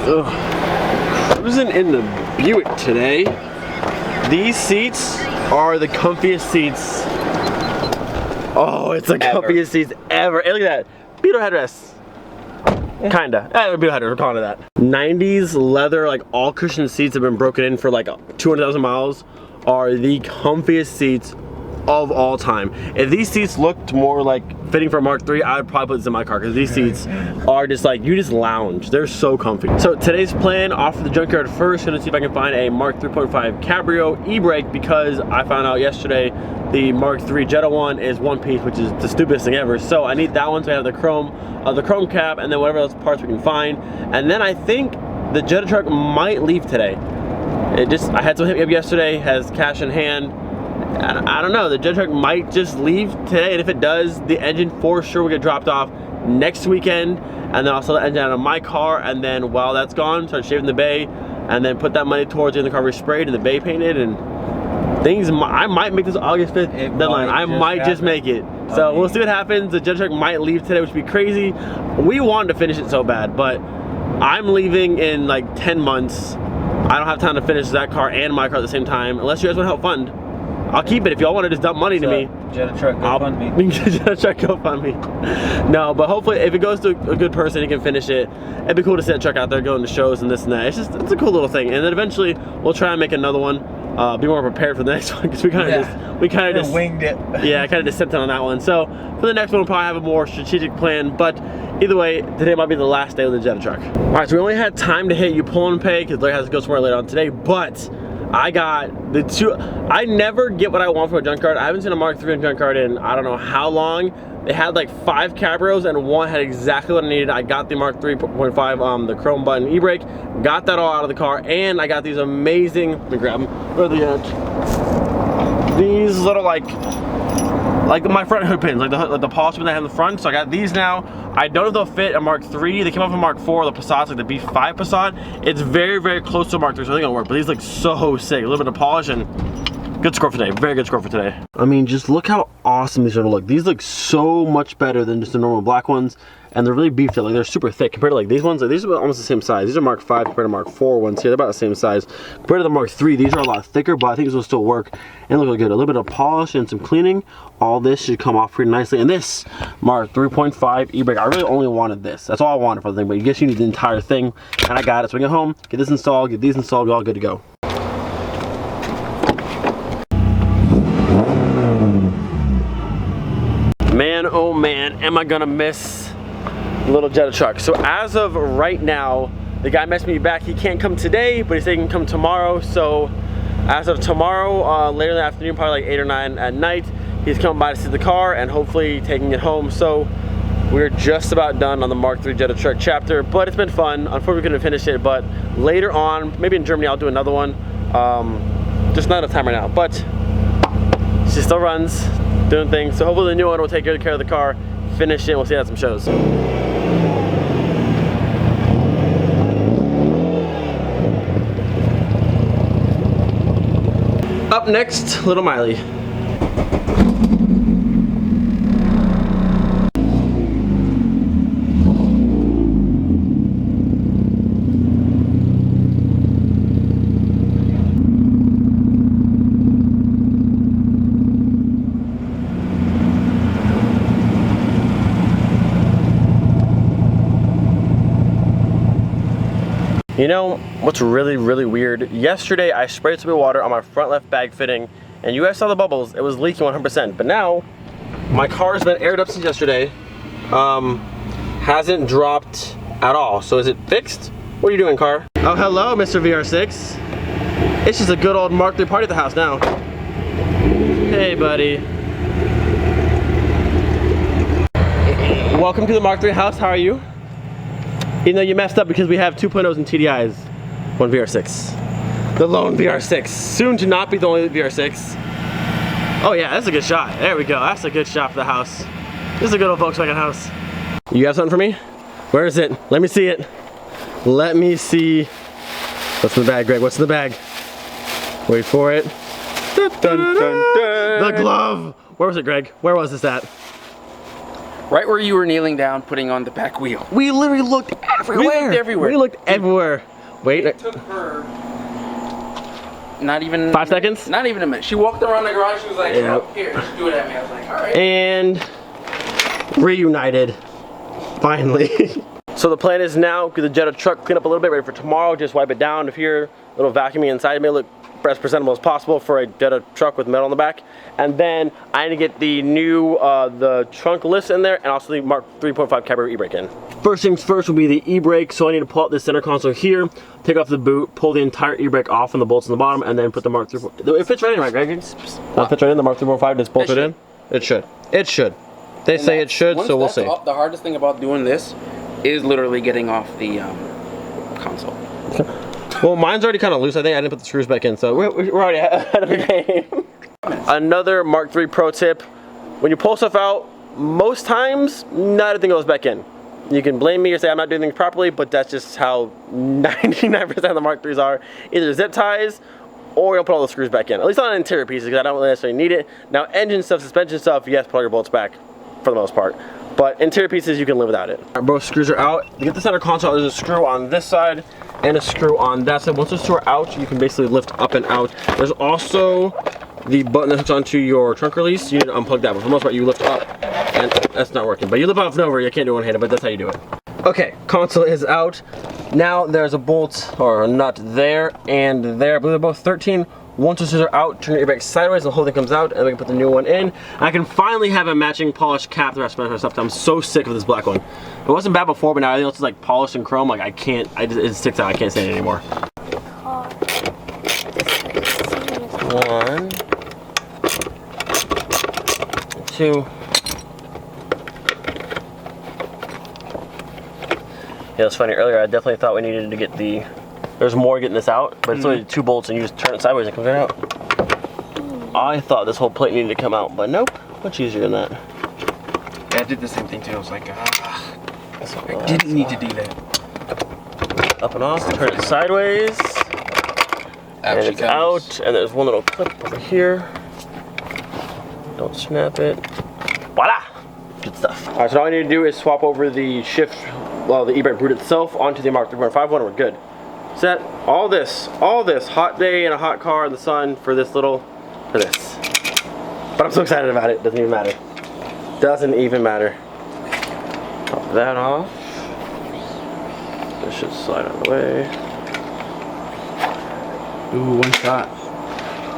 Cruising in the Buick today. These seats are the comfiest seats. Oh, it's the comfiest seats ever. Hey, look at that. Beetle headrest. Kinda. Beetle headrest, we're calling it that. 90s leather, like all cushion seats have been broken in for like 200,000 miles. Are the comfiest seats of all time. If these seats looked more like fitting for a Mark III, I would probably put this in my car because these seats are just like, you just lounge. They're so comfy. So today's plan, off to the junkyard first, gonna see if I can find a Mark 3.5 cabrio e-brake because I found out yesterday the Mark III Jetta one is one piece, which is the stupidest thing ever. So I need that one so I have the chrome cap and then whatever else parts we can find. And then I think the Jetta truck might leave today. I had someone hit me up yesterday, has cash in hand. I don't know, the Jetta truck might just leave today, and if it does, the engine for sure will get dropped off next weekend, and then I'll sell the engine out of my car, and then while that's gone, start shaving the bay, and then put that money towards getting the car resprayed and the bay painted, and things, I might make this August 5th deadline. I might just make it. So we'll see what happens. The Jetta truck might leave today, which would be crazy. We wanted to finish it so bad, but I'm leaving in like 10 months. I don't have time to finish that car and my car at the same time, unless you guys want to help fund. I'll keep it if y'all want to just dump money to me. Jetta truck, go fund me. Jetta truck, go fund me. No, but hopefully if it goes to a good person, he can finish it. It'd be cool to see that truck out there going to shows and this and that. It's a cool little thing. And then eventually we'll try and make another one. Be more prepared for the next one because we kind of just winged it. Yeah, kind of just stepped on that one. So for the next one, we'll probably have a more strategic plan. But either way, today might be the last day with the Jetta truck. All right, so we only had time to hit you pull and pay because Larry has to go somewhere later on today. But I got the two. I never get what I want from a junkyard. I haven't seen a Mark III junkyard in I don't know how long. They had like 5 cabrios and one had exactly what I needed. I got the Mark 3.5, the chrome button e-brake, got that all out of the car, and I got these amazing, let me grab them, where are they at? These little like my front hood pins, like the polish pins I have in the front. So I got these now. I don't know if they'll fit a Mark III. They came off a Mark IV, the Passats, like the B5 Passat. It's very, very close to a Mark III, so I think it'll work. But these look so sick. A little bit of polish and good score for today. Very good score for today. I mean, just look how awesome these are to look. These look so much better than just the normal black ones. And they're really beefed up, like they're super thick compared to like these ones. Like these are almost the same size. These are Mark V compared to Mark IV ones here. They're about the same size. Compared to the Mark III, these are a lot thicker, but I think this will still work and look really good. A little bit of polish and some cleaning. All this should come off pretty nicely. And this Mark 3.5 e-brake, I really only wanted this. That's all I wanted for the thing, but I guess you need the entire thing. And I got it. So we get home, get this installed, get these installed, we're all good to go. Man, oh man, am I gonna miss little Jetta truck. So as of right now, the guy messaged me back. He can't come today, but he said he can come tomorrow. So as of tomorrow, later in the afternoon, probably like 8 or 9 at night, he's coming by to see the car and hopefully taking it home. So we're just about done on the Mark III Jetta truck chapter, but it's been fun. Unfortunately, we couldn't finish it, but later on, maybe in Germany, I'll do another one. Just not enough time right now, but she still runs, doing things. So hopefully the new one will take good care of the car, finish it, we'll see you at some shows. Up next, little Miley. You know what's really, really weird? Yesterday I sprayed some water on my front left bag fitting and you guys saw the bubbles. It was leaking 100%, but now my car's been aired up since yesterday. Hasn't dropped at all. So is it fixed? What are you doing, car? Oh, hello, Mr. VR6. It's just a good old Mark III party at the house now. Hey, buddy. Welcome to the Mark III house. How are you? Even though you messed up because we have 2.0s and TDIs, one VR6. The lone VR6. Soon to not be the only VR6. Oh yeah, that's a good shot. There we go. That's a good shot for the house. This is a good old Volkswagen house. You have something for me? Where is it? Let me see it. Let me see. What's in the bag, Greg? What's in the bag? Wait for it. Dun, dun, dun, dun. The glove. Where was it, Greg? Where was this at? Right where you were kneeling down, putting on the back wheel. We literally looked everywhere. We looked everywhere. Wait. It took her not even 5 seconds? Not even a minute. She walked around the garage. She was like, yeah. oh, here, just do it at me. I was like, all right. And reunited. Finally. So the plan is now, get the Jetta truck clean up a little bit, ready for tomorrow. Just wipe it down. If you're a little vacuuming inside, it may look as presentable as possible for a Jetta truck with metal on the back. And then I need to get the new the trunk lifts in there, and also the Mark 3.5 cabrio e-brake in. First things first will be the e-brake. So I need to pull out this center console here, take off the boot, pull the entire e-brake off from the bolts in the bottom, and then put the Mark 3. It fits right in, right, Greg? It fits right in. The Mark 3.5 just bolted in. It should. It should. They say it should, so we'll see. The hardest thing about doing this is literally getting off the console. Well, mine's already kind of loose. I think I didn't put the screws back in, so we're already ahead of the game. Another Mark III pro tip: when you pull stuff out, most times not everything goes back in. You can blame me or say I'm not doing things properly, but that's just how 99% of the Mark IIIs are. Either zip ties, or you'll put all the screws back in. At least on interior pieces, because I don't really necessarily need it. Now, engine stuff, suspension stuff, yes, put all your bolts back for the most part. But interior pieces, you can live without it. Both screws are out. To get the center console, there's a screw on this side and a screw on that side. Once those two are out, you can basically lift up and out. There's also the button that hooks onto your trunk release. You need to unplug that, but for the most part, you lift up, and that's not working. But you lift off and over, you can't do it one-handed, but that's how you do it. Okay, console is out. Now there's a bolt or a nut there and there. I believe they're both 13. Once those are out, turn your earbags sideways, the whole thing comes out, and we can put the new one in. I can finally have a matching polished cap the rest of my stuff. I'm so sick of this black one. It wasn't bad before, but now everything else is like polished and chrome. Like I can't, it sticks out. I can't say it anymore. 1, 2. Yeah, it's funny. Earlier, I definitely thought we needed to get the. There's more getting this out, but it's only 2 bolts, and you just turn it sideways and it comes right out. I thought this whole plate needed to come out, but nope. Much easier than that. Yeah, I did the same thing too. I was like, I didn't need to do that. Up and off. Turn it sideways. And it's out. And there's one little clip over here. Don't snap it. Voila! Good stuff. All right, so all I need to do is swap over the shift, well, the e-brake boot itself onto the Mark 3.5 one. We're good. Set all this hot day in a hot car in the sun for this. But I'm so excited about it. Doesn't even matter. Doesn't even matter. Pop that off. This should slide out of the way. Ooh, one shot.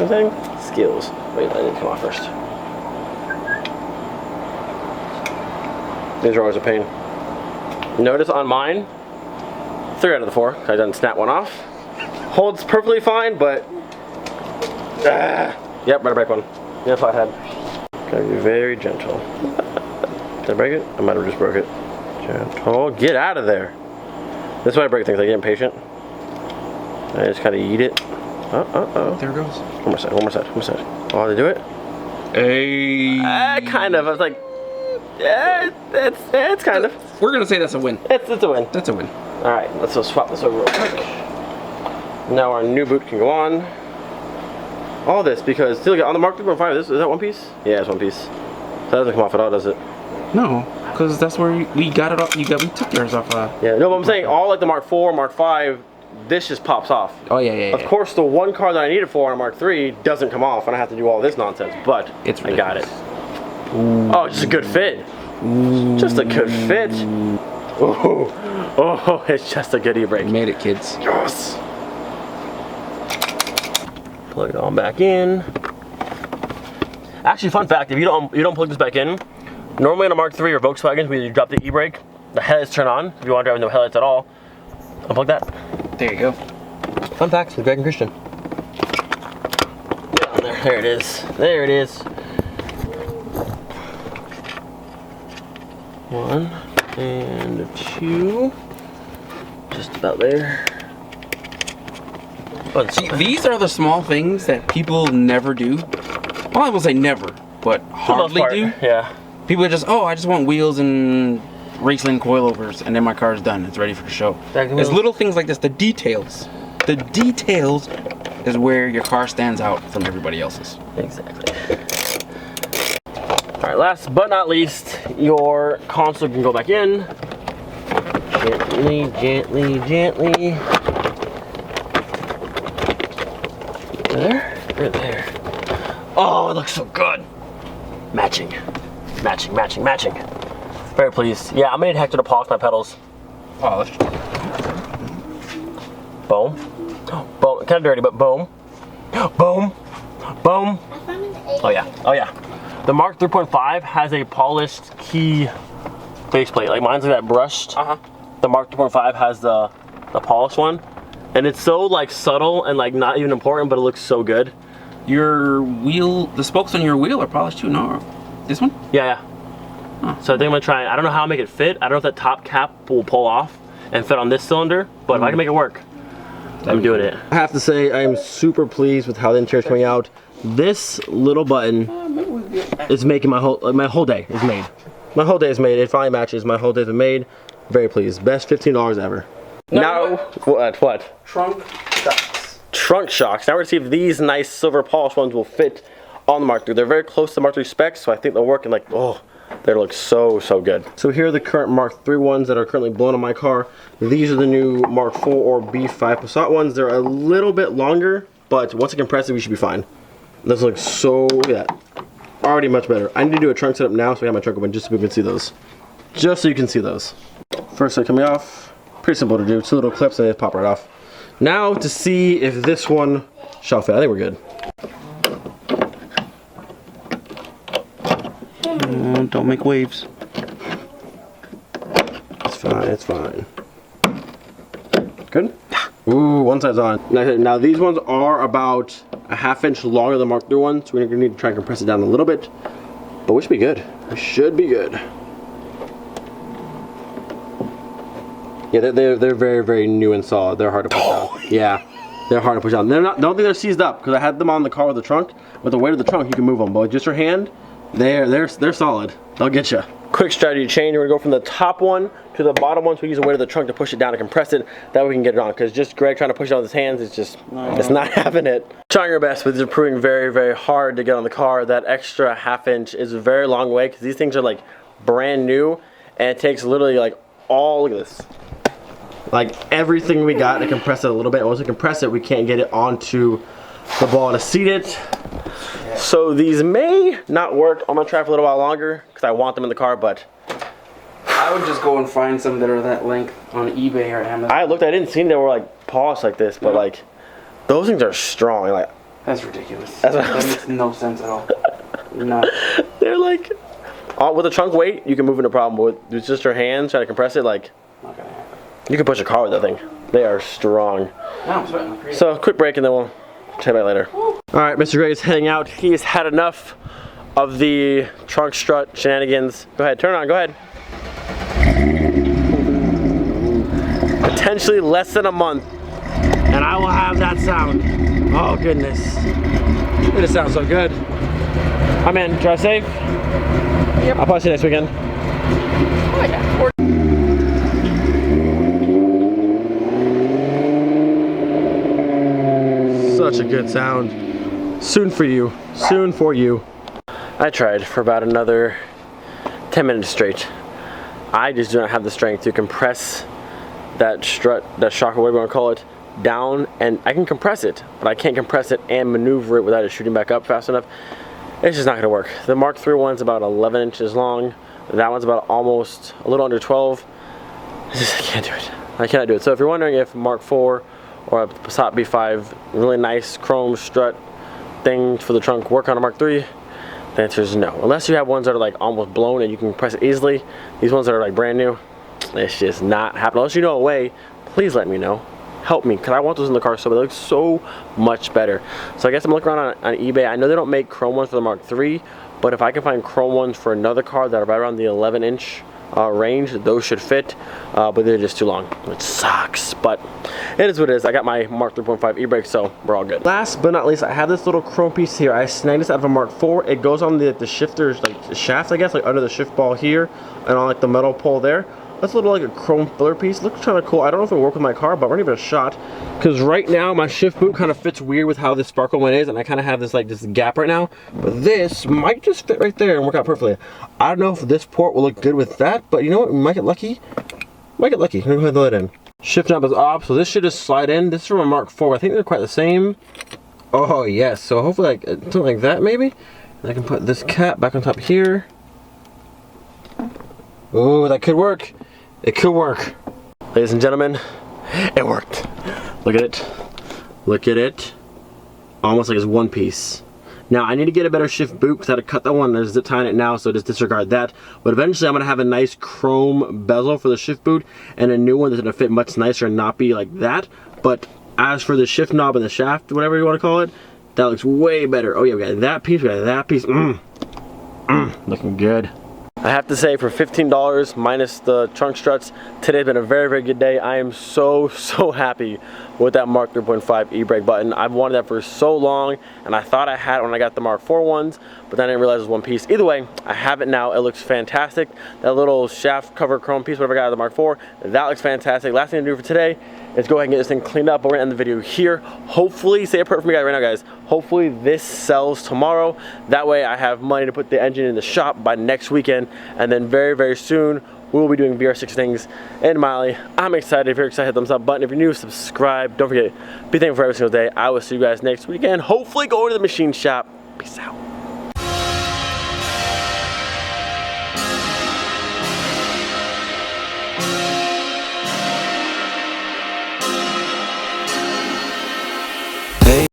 Anything? Skills. Wait, I need to come off first. These are always a pain. Notice on mine, 3 out of the 4. I didn't snap one off. Holds perfectly fine, but yep, better break one. Yeah, flathead. Gotta be very gentle. Did I break it? I might have just broke it. Gentle. Get out of there. This is why I break things. I get impatient. I just kind of eat it. There it goes. One more side. Oh, did I do it? Hey. Kind of. I was like, yeah, it's kind of. We're gonna say that's a win. It's a win. That's a win. All right, let's just swap this over real quick. Now our new boot can go on. All this because see, look, on the Mark 3.5, is that one piece? Yeah, it's one piece. So that doesn't come off at all, does it? No, because that's where we got it off. We took yours off. Yeah, no, but I'm saying all like the Mark 4, Mark 5, this just pops off. Oh yeah. Of course, the one car that I need it for on a Mark 3 doesn't come off, and I have to do all this nonsense. But I got it. Ooh. Oh, just a good fit. Ooh. Just a good fit. Oh, it's just a good e-brake. You made it, kids. Yes. Plug it all back in. Actually, fun fact: if you don't plug this back in, normally on a Mark III or Volkswagens, when you drop the e-brake, the headlights turn on. If you want to drive with no headlights at all, unplug that. There you go. Fun facts with Greg and Christian. Yeah, there it is. There it is. 1 and 2. Just about there. See, these are the small things that people never do. Well, I will say never, but hardly do. Yeah. People are just, oh, I just want wheels and raceling coilovers, and then my car's done. It's ready for the show. There's little things like this. The details is where your car stands out from everybody else's. Exactly. All right, last but not least, your console can go back in. Gently, gently, gently. There, right there. Oh, it looks so good. Matching, matching, matching, matching. Very pleased. Yeah, I'm gonna need Hector to polish my pedals. Polished. Boom. Boom. Kind of dirty, but boom. Boom. Boom. Oh yeah. Oh yeah. The Mark 3.5 has a polished key faceplate. Like mine's like that brushed. The Mark 3.5 has the polished one, and it's so like subtle and like not even important, but it looks so good. Your wheel, the spokes on your wheel are polished too, no? This one? Yeah, yeah. Huh. So I think I'm gonna try. I don't know how to make it fit. I don't know if that top cap will pull off and fit on this cylinder, but if I can make it work, I'm doing it. I have to say I am super pleased with how the interior is coming out. This little button is making my whole day is made. My whole day is made. It finally matches. My whole day's been made. Very pleased. Best $15 ever. Now what? Trunk shocks. Trunk shocks. Now we're gonna see if these nice silver polished ones will fit on the Mark III. They're very close to the Mark III specs, so I think they'll work. And like, oh, they look so good. So here are the current Mark III ones that are currently blown on my car. These are the new Mark IV or B5 Passat ones. They're a little bit longer, but once it compresses, we should be fine. This looks so, look at that. Already much better. I need to do a trunk setup now so I have my trunk open just so we can see those. Just so you can see those. First they're coming off. Pretty simple to do. 2 little clips and they pop right off. Now to see if this one shall fit. I think we're good. Don't make waves. It's fine, it's fine. Good? Ooh, one side's on. Now these ones are about a ½ inch longer than the Mark III one, so we're gonna need to try and compress it down a little bit. But we should be good. We should be good. Yeah, they're very new and solid. They're hard to push down. Yeah, they're hard to push down. They're not. Don't think they're seized up because I had them on the car with the trunk. With the weight of the trunk, you can move them. But with just your hand, they're solid. They'll get you. Quick strategy change. We're gonna go from the top one to the bottom one, so we use the weight of the trunk to push it down and compress it. That way we can get it on. Because just Greg trying to push it on with his hands, it's just it's not having it. Trying your best, but these are proving very hard to get on the car. That extra ½ inch is a very long way because these things are like brand new, and it takes literally like all. Look at this. Like everything we got to compress it a little bit. Once we compress it, we can't get it onto the ball to seat it. So these may not work. I'm gonna try for a little while longer because I want them in the car, but I would just go and find some that are that length on eBay or Amazon. I didn't see them. They were like polished like this, but like those things are strong. Like that's ridiculous. That makes no sense at all. No. They're like with a trunk weight, you can move into a problem. But with just your hands trying to compress it, like not gonna happen. You can push a car with that thing. They are strong. No, I'm sweating. So quick break and then we'll chat about it later. All right, Mr. Greg is heading out. He's had enough of the trunk strut shenanigans. Go ahead, turn it on, go ahead. Potentially less than a month, and I will have that sound. Oh goodness. It just sounds so good. I'm in, drive safe. Yep. I'll probably see you next weekend. Oh yeah. Such a good sound. Soon for you. Soon for you. I tried for about another 10 minutes straight. I just do not have the strength to compress that strut, that shock, or whatever you want to call it, down, and I can compress it, but I can't compress it and maneuver it without it shooting back up fast enough. It's just not going to work. The Mark III one's about 11 inches long. That one's about almost a little under 12. I can't do it. I cannot do it. So if you're wondering if Mark IV or a Passat B5, really nice chrome strut thing for the trunk, work on a Mark III, the answer is no. Unless you have ones that are like almost blown and you can press it easily. These ones that are like brand new, it's just not happening. Unless you know a way, please let me know. Help me, because I want those in the car so they look so much better. So I guess I'm looking around on eBay. I know they don't make chrome ones for the Mark III, but if I can find chrome ones for another car that are right around the 11-inch range, those should fit, but they're just too long, which sucks, but it is what it is. I got my Mark 3.5 e-brake, so we're all good. Last but not least, I have this little chrome piece here. I snagged this out of a Mark IV. It goes on the shifter's like shaft, I guess, like under the shift ball here and on like the metal pole there. That's a little like a chrome filler piece. Looks kind of cool. I don't know if it'll work with my car, but we're gonna give it a shot. Because right now my shift boot kind of fits weird with how this sparkle one is, and I kind of have this like this gap right now. But this might just fit right there and work out perfectly. I don't know if this port will look good with that, but you know what? We might get lucky. Might get lucky. Let me go ahead and throw it in. Shift knob is off, so this should just slide in. This is from a Mark IV. I think they're quite the same. Oh yes. So hopefully like something like that maybe. And I can put this cap back on top here. Oh, that could work. It could work. Ladies and gentlemen, it worked. Look at it. Look at it. Almost like it's one piece. Now, I need to get a better shift boot because I had to cut that one. There's zip tying it now, so just disregard that. But eventually, I'm going to have a nice chrome bezel for the shift boot and a new one that's going to fit much nicer and not be like that. But as for the shift knob and the shaft, whatever you want to call it, that looks way better. Oh yeah, we got that piece, we got that piece. Looking good. I have to say, for $15 minus the trunk struts, today's been a very, very good day. I am so happy with that Mark 3.5 e-brake button. I've wanted that for so long, and I thought I had it when I got the Mark 4 ones, but then I didn't realize it was one piece. Either way, I have it now. It looks fantastic. That little shaft cover chrome piece, whatever I got out of the Mark 4, that looks fantastic. Last thing to do for today is go ahead and get this thing cleaned up, but we're gonna end the video here. Hopefully, say a prayer for me right now, guys. Hopefully this sells tomorrow. That way I have money to put the engine in the shop by next weekend, and then very, very soon we will be doing VR6 things in Miley. I'm excited. If you're excited, hit the thumbs up button. If you're new, subscribe. Don't forget, be thankful for every single day. I will see you guys next weekend. Hopefully go to the machine shop. Peace out.